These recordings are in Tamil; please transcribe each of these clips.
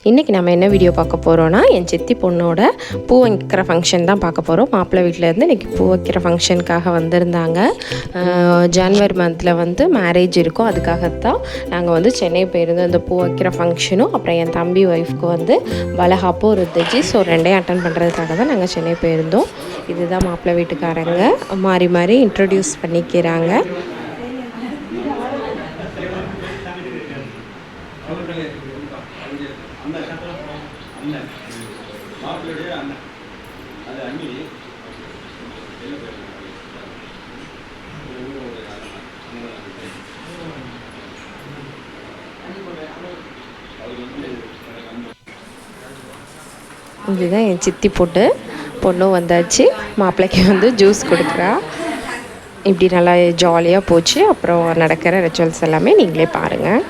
இன்றைக்கி நம்ம என்ன வீடியோ பார்க்க போகிறோன்னா, என் சித்தி பொண்ணோட பூ வைக்கிற ஃபங்க்ஷன் தான் பார்க்க போகிறோம். மாப்பிள்ளை வீட்டிலேருந்து இன்றைக்கி பூ வைக்கிற ஃபங்க்ஷனுக்காக வந்திருந்தாங்க. ஜான்வரி மந்தில் வந்து மேரேஜ் இருக்கும். அதுக்காகத்தான் நாங்கள் வந்து சென்னை போயிருந்தோம். அந்த பூ வைக்கிற ஃபங்க்ஷனும் அப்புறம் என் தம்பி ஒய்ஃப்க்கு வந்து வளகாப்பும் இருந்துச்சு. ஸோ ரெண்டையும் அட்டன் பண்ணுறதுக்காக தான் நாங்கள் சென்னை போயிருந்தோம். இதுதான் மாப்பிள்ளை வீட்டுக்காரங்க மாறி மாறி இன்ட்ரடியூஸ் பண்ணிக்கிறாங்க. இதுதான் என் சித்தி பொண்ணும் வந்தாச்சு. மாப்பிள்ளைக்கு வந்து ஜூஸ் கொடுக்குறா. இப்படி நல்லா ஜாலியாக போச்சு. அப்புறம் நடக்கிற ரிச்சுவல்ஸ் எல்லாமே நீங்களே பாருங்கள்.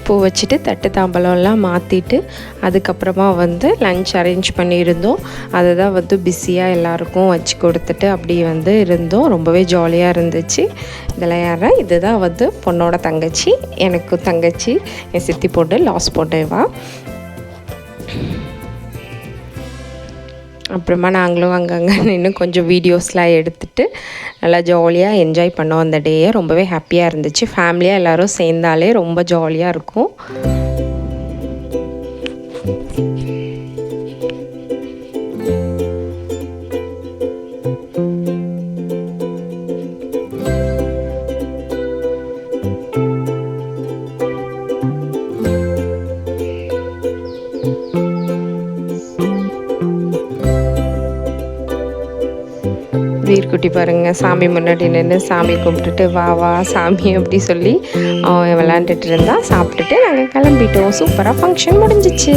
பூ வச்சுட்டு தட்டு தாம்பலம்லாம் மாற்றிட்டு அதுக்கப்புறமா வந்து லன்ச் அரேஞ்ச் பண்ணியிருந்தோம். அதை தான் வந்து பிஸியாக எல்லாருக்கும் வச்சு கொடுத்துட்டு அப்படி வந்து இருந்தோம். ரொம்பவே ஜாலியாக இருந்துச்சு. இதெல்லாம் யாரா, இதுதான் வந்து பொண்ணோட தங்கச்சி. எனக்கும் தங்கச்சி என் சித்தி பொண்ணு லாஸ் பொண்ணுவா. அப்புறமா நாங்களும் அங்கங்கே நின்று கொஞ்சம் வீடியோஸ்லாம் எடுத்துகிட்டு நல்லா ஜாலியாக என்ஜாய் பண்ணோம். அந்த டேயை ரொம்பவே ஹாப்பியாக இருந்துச்சு. ஃபேமிலியாக எல்லோரும் சேர்ந்தாலே ரொம்ப ஜாலியாக இருக்கும். வீர்குட்டி பாருங்கள், சாமி முன்னாடி நின்று சாமி கும்பிட்டுட்டு வா வா சாமி அப்படி சொல்லி அவன் விளாண்டுட்டு இருந்தா. சாப்பிட்டுட்டு நாங்கள் கிளம்பிட்டோம். சூப்பராக ஃபங்க்ஷன் முடிஞ்சிச்சு.